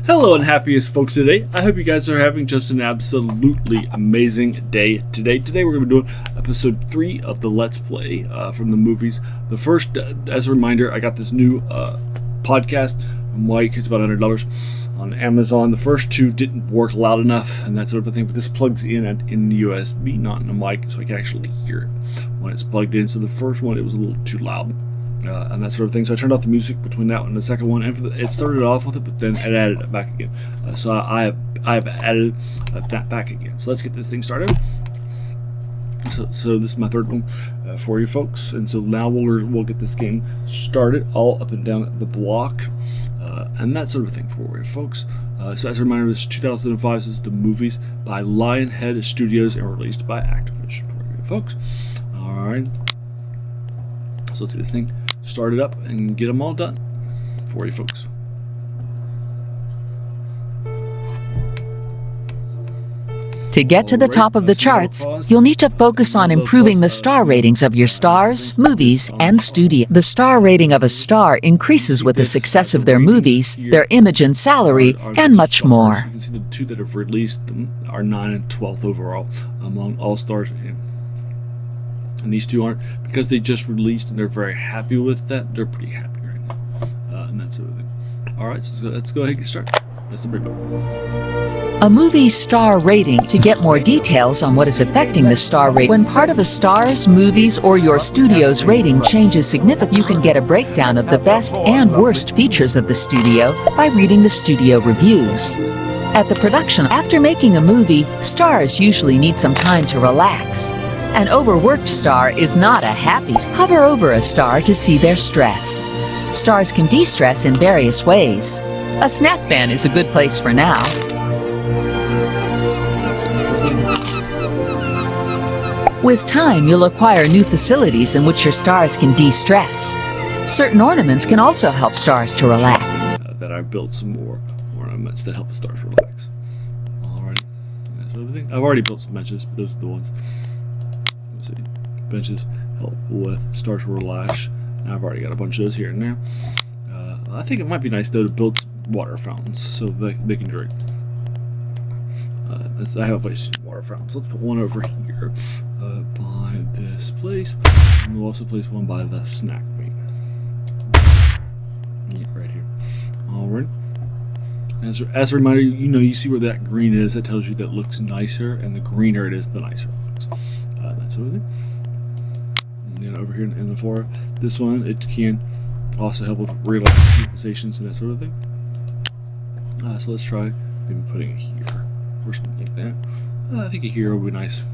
Hello and happiest folks today. I hope you guys are having just an absolutely amazing day today. Today we're going to be doing episode 3 of the Let's Play from the movies. The first, as a reminder, I got this new podcast from Mike. It's about $100 on Amazon. The first 2 didn't work loud enough and that sort of thing, but this plugs in the USB, not in the mic, so I can actually hear it when it's plugged in. So the first one, it was a little too loud. And that sort of thing. So I turned off the music between that one and the second one, and it started off with it, but then it added it back again. So I have added that back again. So let's get this thing started. So this is my third one for you folks, and so now we'll get this game started all up and down the block, and that sort of thing for you folks. So as a reminder, this is 2005. This is the movies by Lionhead Studios and released by Activision for you folks. All right. So let's get this thing started up and get them all done for you folks. To get to the top of the charts, you'll need to focus on improving the star ratings of your stars, movies, and studio. The star rating of a star increases with the success of their movies, their image and salary, and much more. You can see the 2 that have released are 9 and 12th overall among all stars. And these 2 aren't, because they just released and they're very happy with that. They're pretty happy right now, and that sort of thing. Alright, so let's go ahead and get started. That's the break. A movie's star rating. To get more details on what is affecting the star rating, when part of a star's, movie's, or your studio's rating changes significantly, you can get a breakdown of the best and worst features of the studio by reading the studio reviews. At the production, after making a movie, stars usually need some time to relax. An overworked star is not a happy. Hover over a star to see their stress. Stars can de-stress in various ways. A snack ban is a good place for now. With time, you'll acquire new facilities in which your stars can de-stress. Certain ornaments can also help stars to relax. That I built some more ornaments that help the stars relax. Alrighty, that's everything. I've already built some benches, but those are the ones. Benches help with stars to relax, and I've already got a bunch of those here and there. I think it might be nice though to build water fountains so they can drink. I have a place to use water fountains. Let's put one over here by this place, and we'll also place one by the snack meat. Yeah, right here. Alright. As a reminder, you see where that green is. That tells you that it looks nicer, and the greener it is, the nicer it looks. That sort of thing. And then over here in the floor, this one, it can also help with relaxations and that sort of thing. So let's try maybe putting it here or something like that. I think a here would be nice.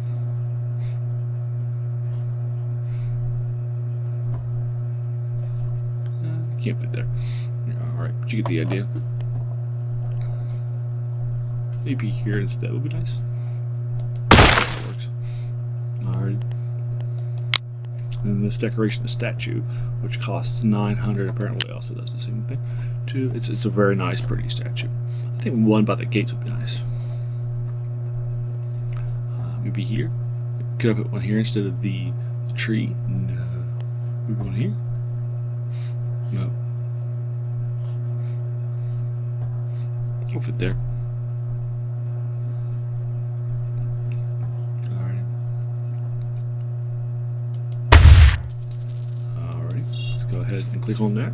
Can't fit there. Alright, but you get the idea. Maybe here instead would be nice. That works. Alright. And this decoration, the statue, which costs 900, apparently also does the same thing. Too. It's a very nice, pretty statue. I think one by the gates would be nice. Maybe here. Could I put one here instead of the tree? No. Maybe one here? No. It'll fit there. Go ahead and click on that,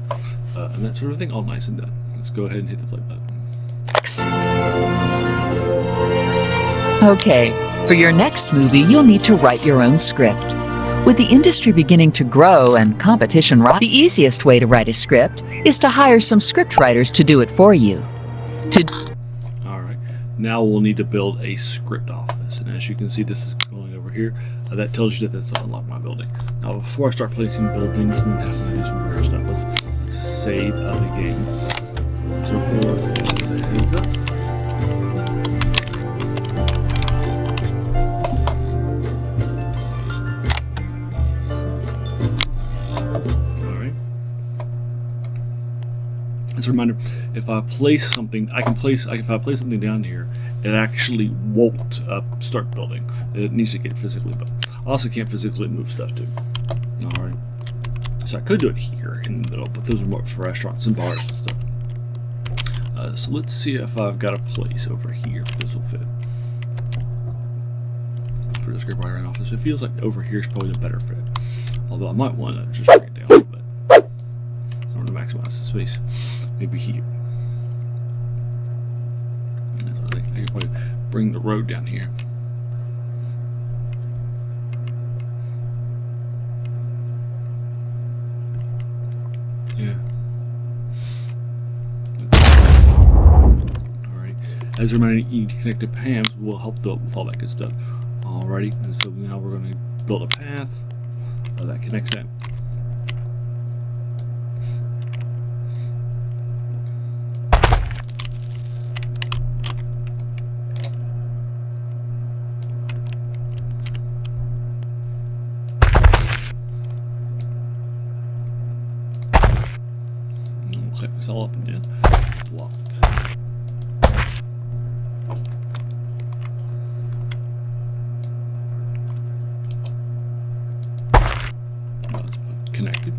and that sort of thing, all nice and done. Let's go ahead and hit the play button. Okay, for your next movie, you'll need to write your own script. With the industry beginning to grow and competition rise, the easiest way to write a script is to hire some script writers to do it for you. Alright, now we'll need to build a script office, and as you can see, this is going over here. That tells you that that's unlocked my building. Now, before I start placing buildings and then having to do some weird stuff, let's save the game. So for just as a heads up. Alright. As a reminder, if I place something, if I place something down here, it actually won't start building. It needs to get physically built. I also can't physically move stuff too. Alright. So I could do it here in the middle, but those are more for restaurants and bars and stuff. So let's see if I've got a place over here. This will fit. For the scriptwriting office, it feels like over here is probably the better fit. Although I might want to just bring it down a little bit. I don't want to maximize the space. Maybe here. I think I could probably bring the road down here. Yeah. Alrighty. As a reminder, connected hams will help with all that good stuff. Alrighty, and so now we're going to build a path that connects that. And we'll click this all up and down. Lock. Connected.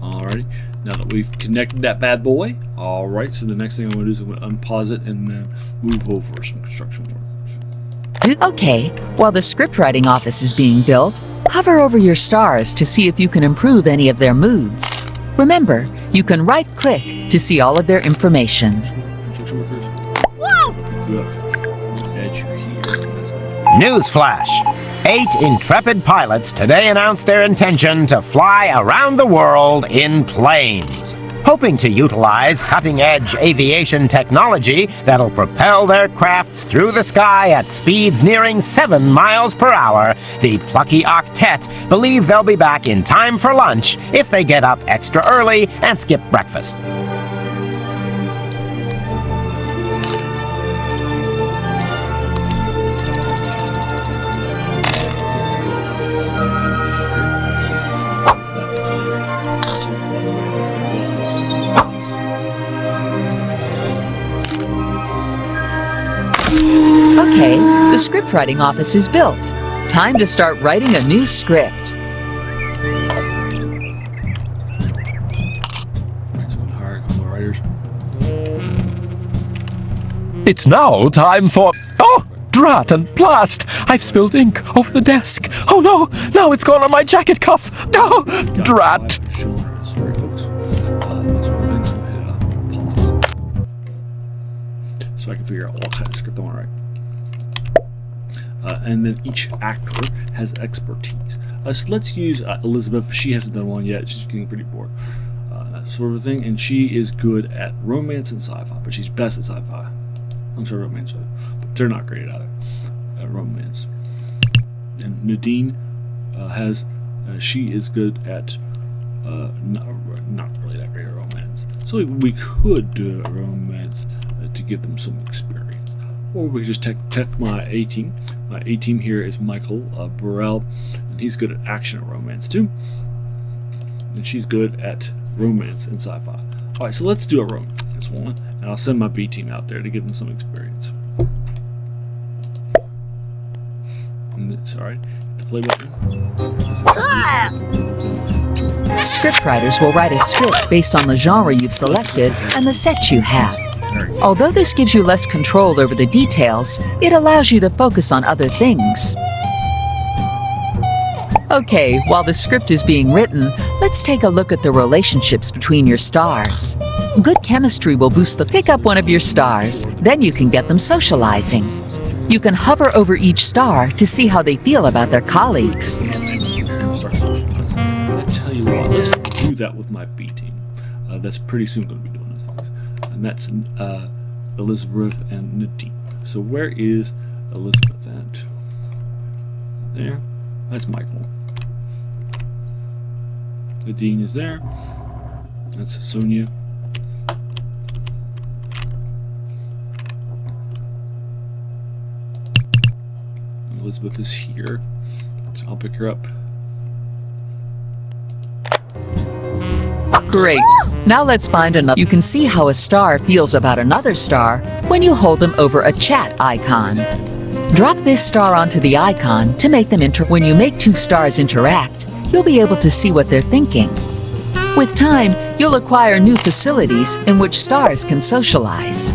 Alrighty, now that we've connected that bad boy, alright, so the next thing I'm going to do is I'm going to unpause it and then move over some construction workers. Okay, while the scriptwriting office is being built, hover over your stars to see if you can improve any of their moods. Remember, you can right-click to see all of their information. Construction workers. Newsflash! 8 intrepid pilots today announced their intention to fly around the world in planes. Hoping to utilize cutting-edge aviation technology that'll propel their crafts through the sky at speeds nearing 7 miles per hour, the plucky octet believe they'll be back in time for lunch if they get up extra early and skip breakfast. Okay, the scriptwriting office is built. Time to start writing a new script. It's now time for... Oh, drat and blast! I've spilled ink over the desk. Oh no, now it's gone on my jacket cuff. No, drat! Sorry, folks. That's one thing, so I hit pause. So I can figure out what kind of script I want to write. And then each actor has expertise. So let's use Elizabeth. She hasn't done one yet. She's getting pretty bored. That sort of thing. And she is good at romance and sci-fi, but she's best at sci-fi. I'm sorry, romance, but they're not great at it. Romance. And Nadine she is good at not really that great at romance. So we could do a romance to give them some experience. Or we could just tech my A-team. My A-team here is Michael Burrell, and he's good at action and romance too. And she's good at romance and sci-fi. Alright, so let's do a romance one, and I'll send my B-team out there to give them some experience. Sorry, the play button. Scriptwriters will write a script based on the genre you've selected and the sets you have. Although this gives you less control over the details, it allows you to focus on other things. Okay, while the script is being written, let's take a look at the relationships between your stars. Good chemistry will boost the pick up one of your stars, then you can get them socializing. You can hover over each star to see how they feel about their colleagues. I tell you what, let's do that with my B team. That's pretty soon going to be doing those things. And that's Elizabeth and Nadine. So where is Elizabeth at? There. That's Michael. Nadine is there. That's Sonia. Elizabeth is here, so I'll pick her up. Great. Now let's find another. You can see how a star feels about another star when you hold them over a chat icon. Drop this star onto the icon to make them When you make two stars interact, you'll be able to see what they're thinking. With time, you'll acquire new facilities in which stars can socialize.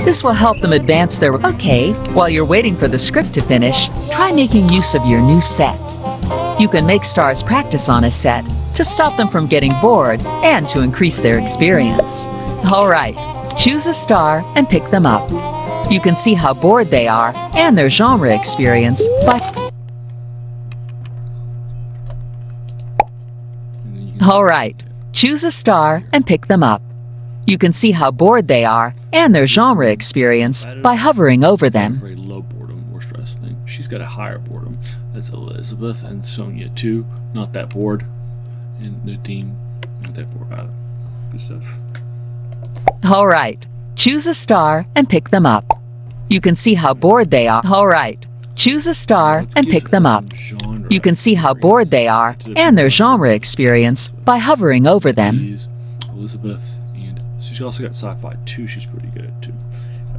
This will help them advance their... Okay, while you're waiting for the script to finish, try making use of your new set. You can make stars practice on a set to stop them from getting bored and to increase their experience. All right, choose a star and pick them up. You can see how bored they are and their genre experience by... All right, choose a star and pick them up. You can see how bored they are and their genre experience by hovering over them. Very low boredom or stress thing. She's got a higher boredom. That's Elizabeth and Sonia too. Not that bored. And Nadine, not that bored. Good stuff. All right, choose a star and pick them up. You can see how bored they are. All right, choose a star and pick them up. You can see how bored they are and their genre experience by hovering over them. Elizabeth, and she's also got sci-fi 2 she's pretty good at too.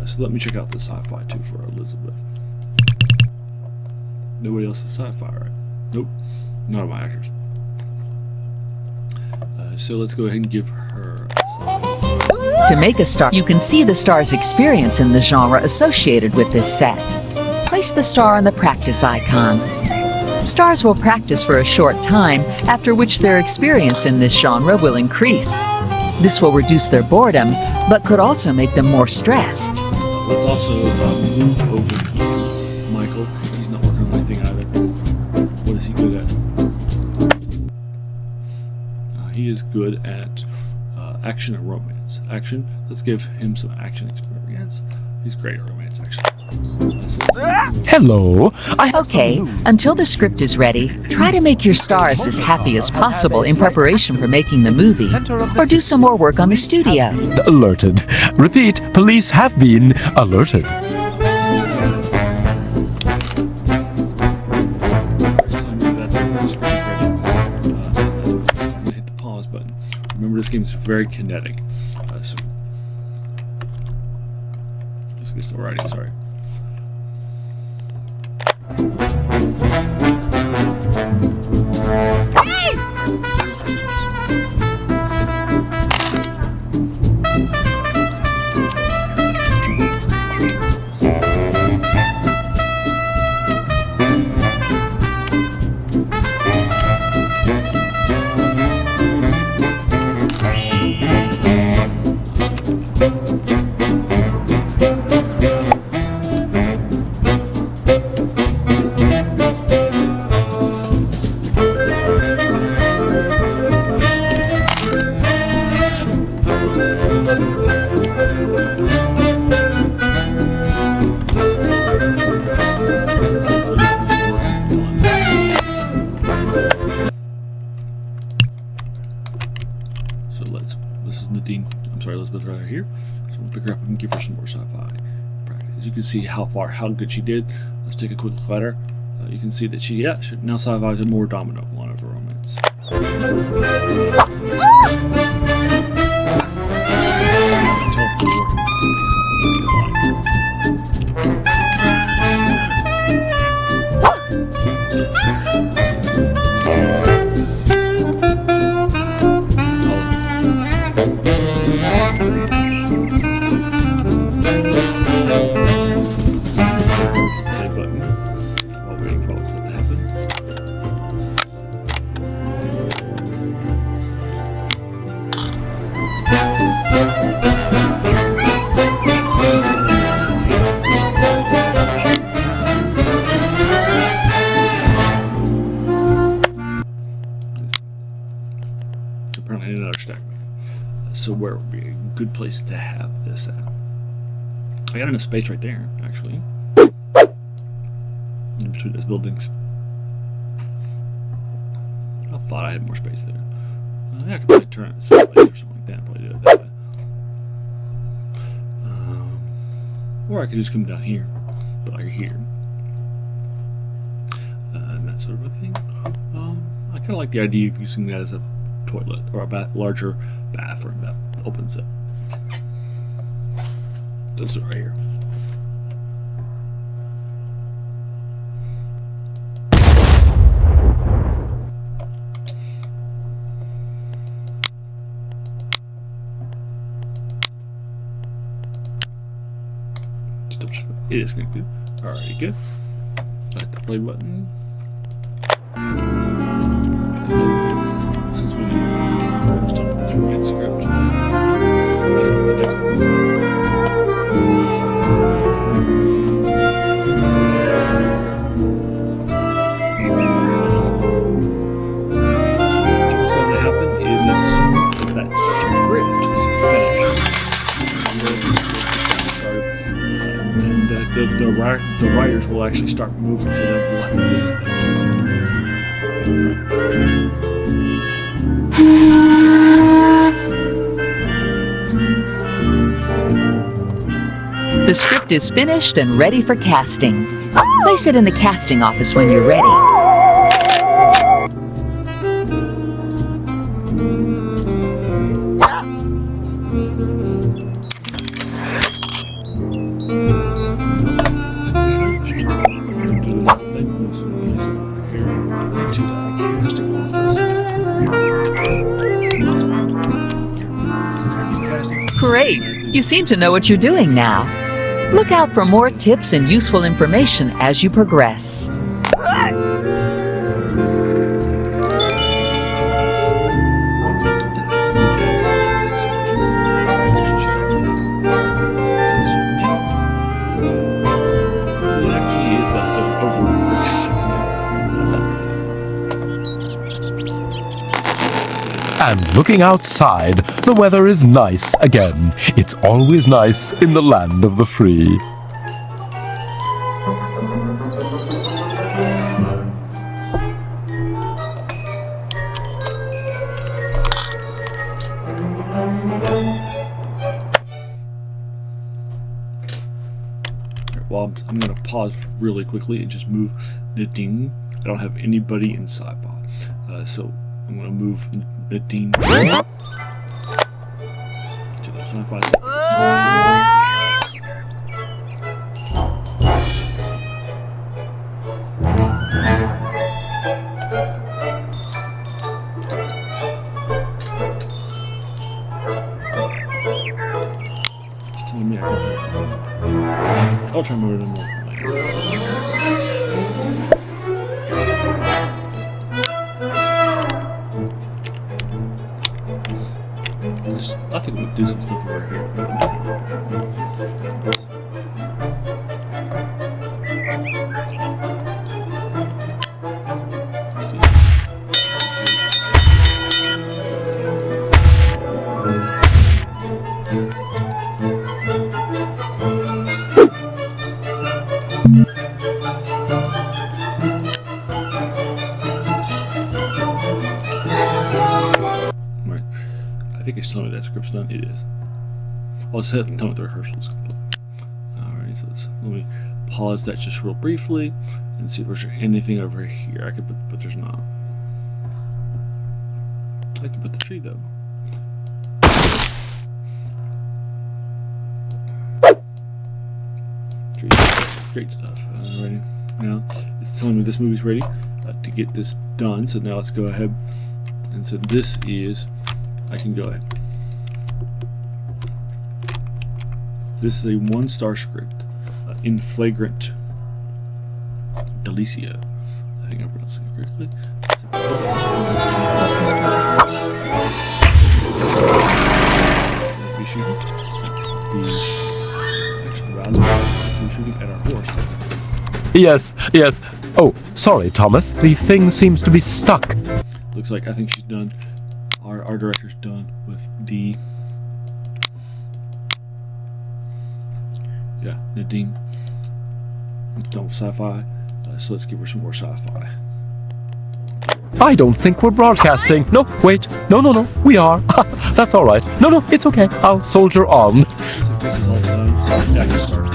So let me check out the sci-fi 2 for Elizabeth. Nobody else is sci-fi, right? Nope, none of my actors. So let's go ahead and give her a To make a star, you can see the star's experience in the genre associated with this set. Place the star on the practice icon. Stars will practice for a short time, after which their experience in this genre will increase. This will reduce their boredom, but could also make them more stressed. Let's also move over to Michael. He's not working on anything either. What is he good at? He is good at action and romance. Action, let's give him some action experience. He's great at romance, actually. Hello. Okay, until the script is ready, try to make your stars as happy as possible in preparation for making the movie, or do some more work on the studio. Alerted. Repeat, police have been alerted. Hit the pause button. Remember, this game is very kinetic. So let's get started writing. Sorry. This is Nadine, I'm sorry, Elizabeth right here. So we'll pick her up and give her some more sci-fi practice. You can see how good she did. Let's take a quick look at her. You can see that she now sci-fi is a more dominant one of her romance. Save button while waiting for all this stuff to happen. Apparently another stack. So where would be a good place to have this at? I got enough space right there, actually. In between those buildings. I thought I had more space there. Yeah, I could probably turn it sideways or something like that. Probably do it that way. Or I could just come down here, but like here. And that sort of a thing. I kind of like the idea of using that as a toilet or a larger bathroom that opens up. This is right here. Just double check. It is connected. Alrighty, good. Hit the play button. Since we need to start with this rewrite script, the next one is what's going to happen is that script is finished. The writers will actually start moving to the left. The script is finished and ready for casting. Place it in the casting office when you're ready. Great! You seem to know what you're doing now. Look out for more tips and useful information as you progress. And looking outside, the weather is nice again. It's always nice in the land of the free. Well, I'm going to pause really quickly and just move Nadine. I don't have anybody in sci-fi, so I'm going to move Nadine to the sci-fi. Just telling me I can. I'll try and move it in more. I think we'll do some stuff over here. I think it's telling me that script's done. It is. I'll just hit and tell me the rehearsal's complete. Alright, so let me pause that just real briefly and see if there's anything over here. I could put, but there's not. I can put the tree though. Tree. Great stuff. Alrighty. Now it's telling me this movie's ready to get this done. So now let's go ahead. And so this is. I can go ahead. This is a 1-star script in flagrant delicia. I think I'm pronouncing it correctly. Be shooting. Actually, rather shooting at our horse. Yes. Oh, sorry, Thomas. The thing seems to be stuck. Looks like I think she's done. Our director's done with the Nadine. It's done with sci-fi, so let's give her some more sci-fi. I don't think we're broadcasting. No, wait. No. We are. That's all right. No, it's okay. I'll soldier on. So this is all done. So I can start.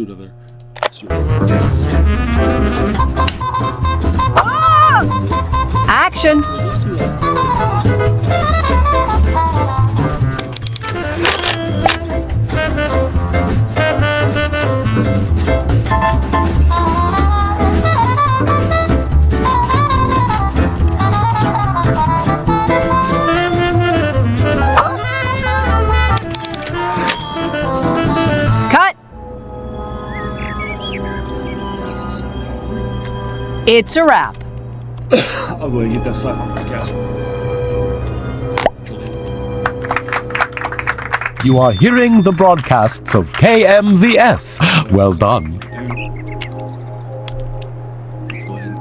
do another. Let's do another dance. Action! Let's do that. Cut! It's a wrap. I'm going to get that slap on my couch. You are hearing the broadcasts of KMVS. Well done. Let's go ahead and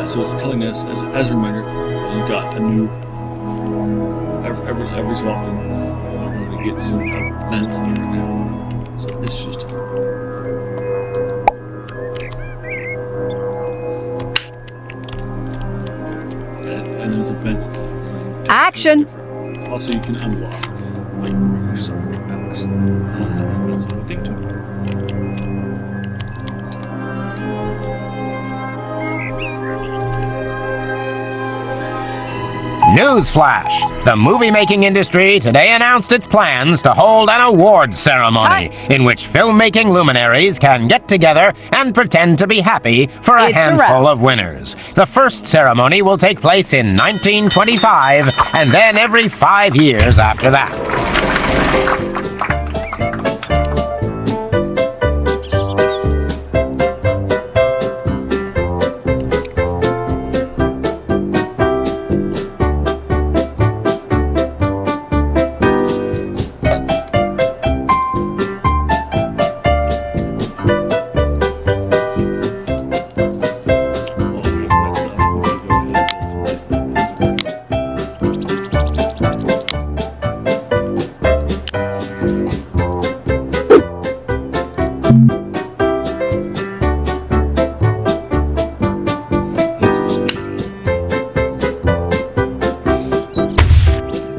so it's telling us, as a reminder, you got a new, every so often, we're going to get some events right now. So it's just, and those events. Action! Also, you can unlock, like, regular song packs. That's another thing too. Newsflash! The movie-making industry today announced its plans to hold an awards ceremony in which filmmaking luminaries can get together and pretend to be happy for a It's a handful wrap. of winners. The first ceremony will take place in 1925 and then every 5 years after that.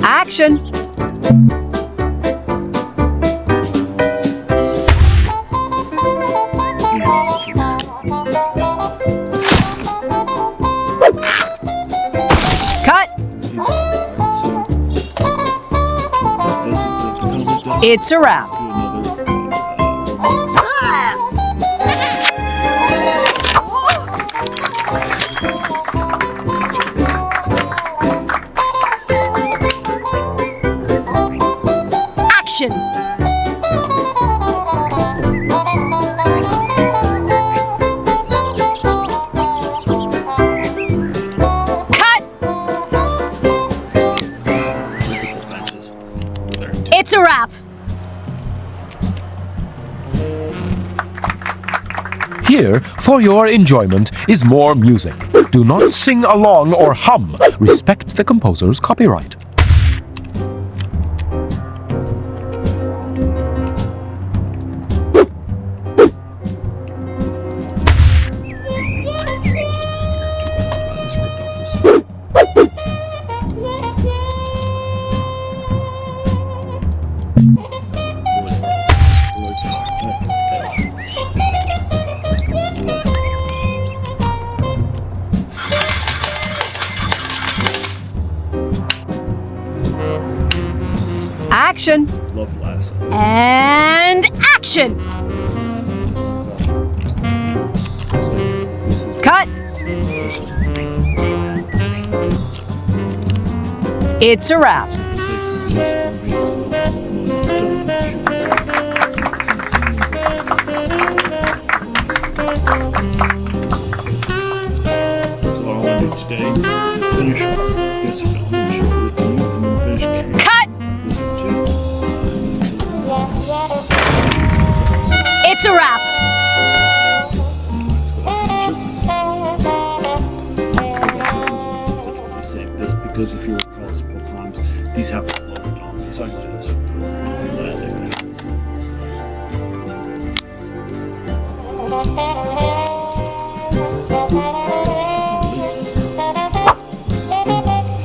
Action! Cut! It's a wrap. Action! Cut! It's a wrap. Here, for your enjoyment, is more music. Do not sing along or hum. Respect the composer's copyright. Action! Love last. And action! Cut! It's a wrap. So all I do today is finish this film and show it to you, and then finish Cut! this one too. It's a wrap. This because if you recall a couple times, these have loaded on me, so I can do this.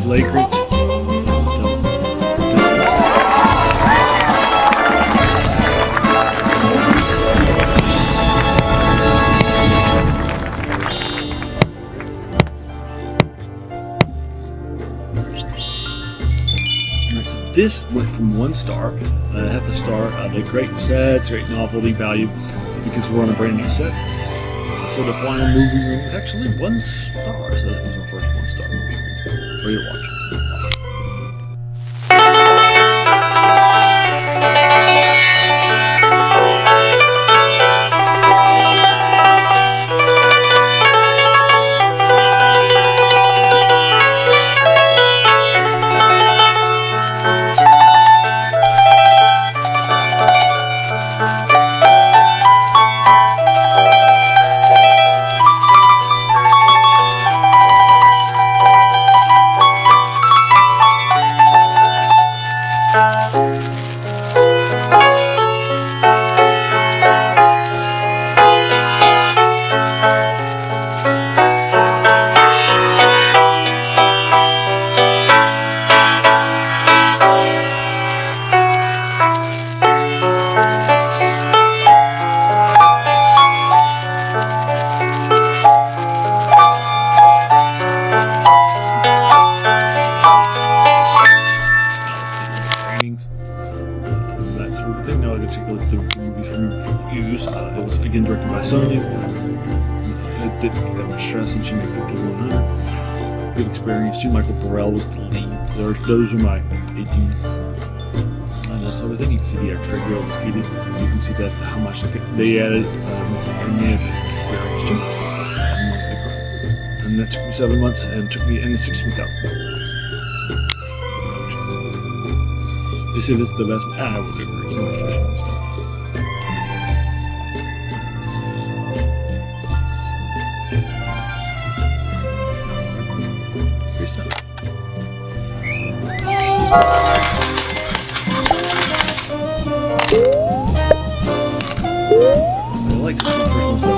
Flagrant. This went from 1 star, half a star, to great sets, great novelty value, because we're on a brand new set. So the final movie rating is actually 1 star. So that was our first 1-star movie rating. Ready to watch. That sort of thing. Now I can take a look at the movies from reviews. It was again directed by Sonya. It didn't get that much stress, and she made 5100. Good experience too. Michael Burrell was the lead. Those are my 18. And that sort of thing. You can see the extra girl was keyed. You can see that how much they added. And they added experience too. And that took me 7 months, and took me 16,000. They say this is the best. I would agree. It's more professional stuff. Great stuff. I like some professional stuff.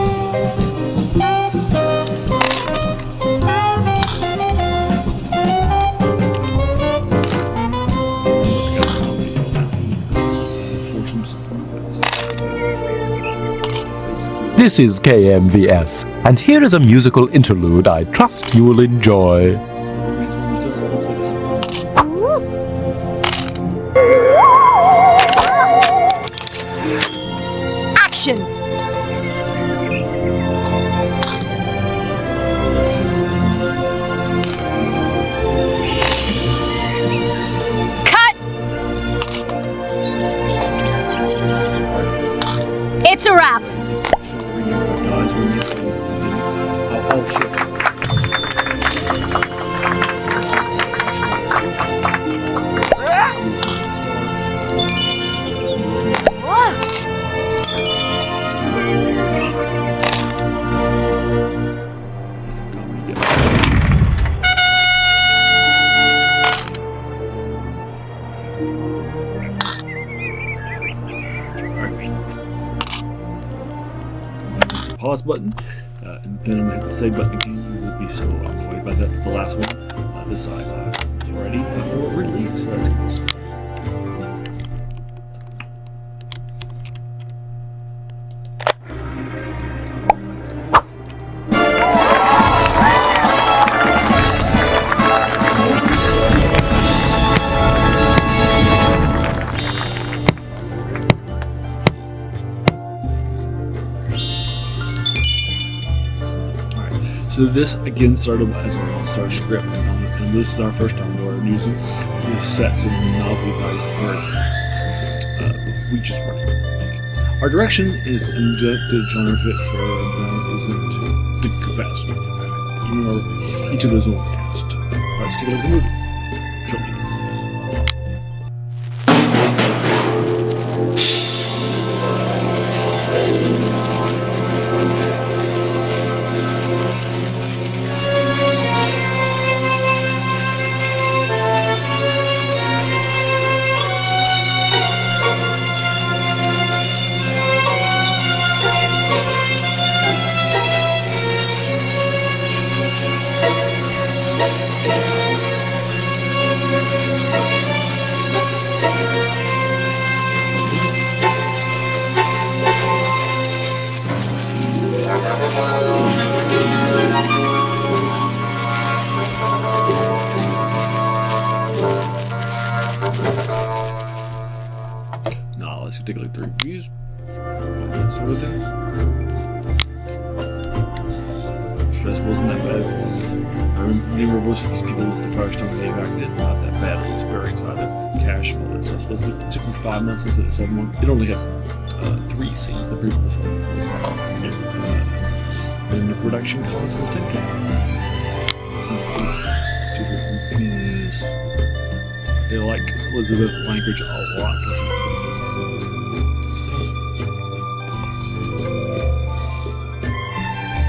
This is KMVS, and here is a musical interlude I trust you will enjoy. Action! Cut! It's a wrap! Oh shit. Pause button, and then I'm going to hit the save button again. You will be so annoyed by the last one. The sci-fi is ready for release. Let's go. So this again started as a 1-star script, and this is our first time we're using the sets and novelty values but we just run it. Our direction is in the genre fit for isn't the capacity. You know, each of those will be asked. Alright, let's take a look at the movie. Show me. take a look at the reviews. That sort of thing. Stress wasn't that bad. I remember most of these people list the first time they acted. Not that bad of an experience either. Cash and all that stuff. So it took me 5 months instead of 7 months. It only had 3 scenes. The previous one. And the production cost was $10K. They like Elizabeth language a lot for me.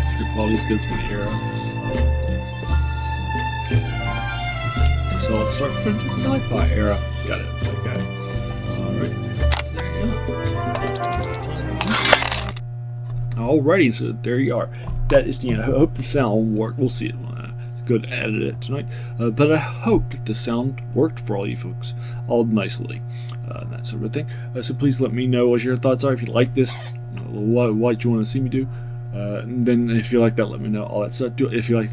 Script quality is good from the era. It's a solid start from the sci-fi era. Got it. Okay. Alright. So there you go. Alrighty, so there you are. That is the end. I hope the sound worked. We'll see it when I go to edit it tonight. But I hope that the sound worked for all you folks, all nicely, and that sort of thing. So please let me know what your thoughts are. If you like this, what you want to see me do. Then if you like that, let me know all that stuff. If you like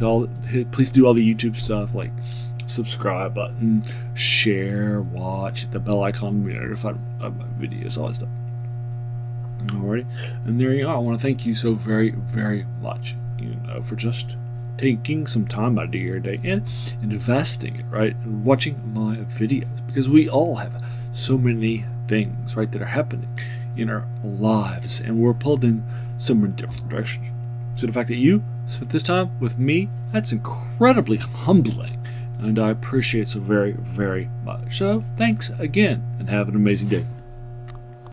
please do all the YouTube stuff like subscribe button, share, watch, hit the bell icon, be notified of my videos, all that stuff. Alrighty, and there you are. I want to thank you so very, very much, for just taking some time out of your day and investing it, right, and watching my videos, because we all have so many things, right, that are happening in our lives, and we're pulled in so many different directions. So the fact that you spent this time with me, that's incredibly humbling, and I appreciate it so very, very much. So thanks again, and have an amazing day.